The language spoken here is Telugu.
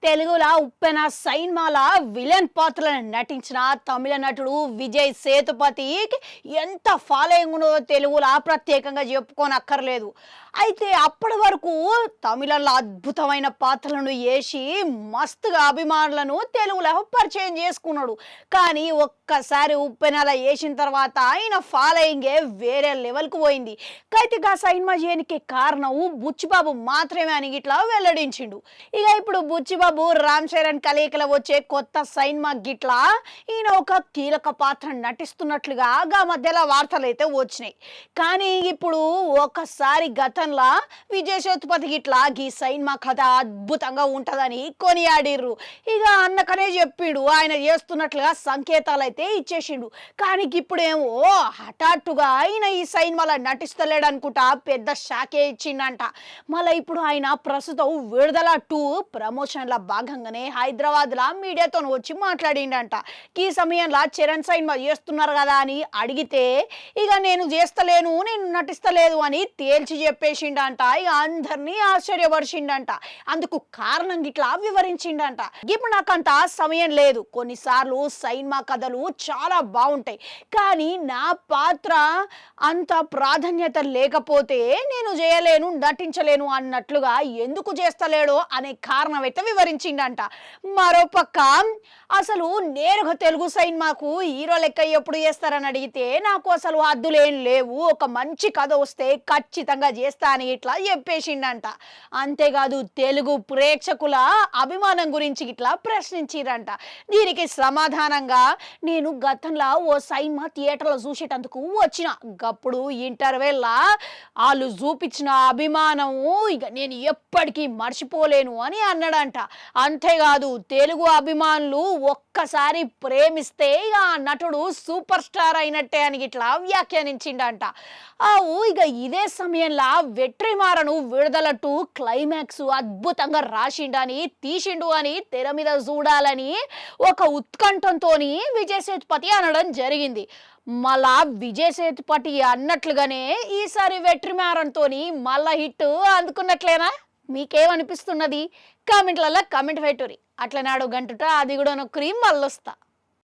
తెలుగులో ఉప్పెన సైన్మాల విలన్ పాత్రలను నటించిన తమిళ నటుడు విజయ్ సేతుపతి ఎంత ఫాలోయింగ్ ఉన్నదో తెలుగులో ప్రత్యేకంగా చెప్పుకోనక్కర్లేదు. అయితే అప్పటి వరకు తమిళంలో అద్భుతమైన పాత్రలను వేసి మస్తుగా అభిమానులను తెలుగులో పరిచయం చేసుకున్నాడు. కానీ ఒక్కసారి ఉప్పెనలా వేసిన తర్వాత ఆయన ఫాలోయింగే వేరే లెవెల్కు పోయింది. అయితే ఆ సైన్మా చేయడానికి కారణం బుచ్చిబాబు మాత్రమే అని ఇట్లా వెల్లడించిండు. ఇక ఇప్పుడు బుచ్చిబాబు రామ్ చరణ్ కలయికలో వచ్చే కొత్త సైన్మా గిట్లా ఈయన ఒక కీలక పాత్ర నటిస్తున్నట్లుగా గా మధ్యలో వార్తలు అయితే వచ్చినాయి. కానీ ఇప్పుడు ఒకసారి గతంలో విజయ్ సేతుపతి గిట్లా ఈ సైన్మా కథ అద్భుతంగా ఉంటదని కొనియాడిర్రు. ఇక అన్నకనే చెప్పిండు, ఆయన చేస్తున్నట్లుగా సంకేతాలు అయితే ఇచ్చేసిండు. కానీ ఇప్పుడేమో హఠాత్తుగా ఆయన ఈ సైన్మాలో నటిస్తలేడు అనుకుంటా పెద్ద షాకే ఇచ్చిండంట. మళ్ళీ ఇప్పుడు ఆయన ప్రస్తుతం విడుదల 2 ప్రమోషన్ల భాగంగానే హైదరాబాద్లో మీడియాతో వచ్చి మాట్లాడిండంట. ఈ సమయంలో చరణ్ సైన్మా చేస్తున్నారు కదా అని అడిగితే ఇక నేను చేస్తలేను, నేను నటిస్తలేదు అని తేల్చి చెప్పేసిండంట. ఇక అందరినీ ఆశ్చర్యపరిచిండంట. అందుకు కారణం గిట్లా వివరించిండంట. ఇప్పుడు నాకంత సమయం లేదు, కొన్నిసార్లు సైన్మా కథలు చాలా బాగుంటాయి, కానీ నా పాత్ర అంత ప్రాధాన్యత లేకపోతే నేను చేయలేను, నటించలేను అన్నట్లుగా ఎందుకు చేస్తలేడో అనే కారణం అయితే వివరించిండంట. మరోపక్క అసలు నేరుగా తెలుగు సైన్మాకు హీరో లెక్క ఎప్పుడు చేస్తారని అడిగితే నాకు అసలు హద్దులేం లేవు, ఒక మంచి కథ వస్తే ఖచ్చితంగా చేస్తా అని ఇట్లా చెప్పేసిండంట. అంతేకాదు తెలుగు ప్రేక్షకుల అభిమానం గురించి ఇట్లా ప్రశ్నించిరంట. దీనికి సమాధానంగా నేను గతంలో ఓ సైన్మా థియేటర్లో చూసేటందుకు వచ్చిన, గప్పుడు ఇంటర్వెల్లా వాళ్ళు చూపించిన అభిమానము ఇక నేను ఎప్పటికీ మర్చిపోలేను అని అన్నాడంట. అంతేకాదు తెలుగు అభిమానులు ఒక్కసారి ప్రేమిస్తే ఇక నటుడు సూపర్ స్టార్ అయినట్టే అని ఇట్లా వ్యాఖ్యానించిండంట. ఇక ఇదే సమయంలో వెట్రిమారను విడుదల 2 క్లైమాక్స్ అద్భుతంగా రాసిండని తీసిండు అని తెర మీద చూడాలని ఒక ఉత్కంఠంతో విజయ్ సేతుపతి అనడం జరిగింది. మళ్ళా విజయ్ సేతుపతి అన్నట్లుగానే ఈసారి వెట్రిమారన్తో మళ్ళా హిట్ అందుకున్నట్లేనా? మీకేమనిపిస్తున్నది? కామెంట్లలో కామెంట్ పెట్టుర్రి. అట్లనాడు గంటుట అది కూడా క్రీమ్ మళ్ళొస్తా.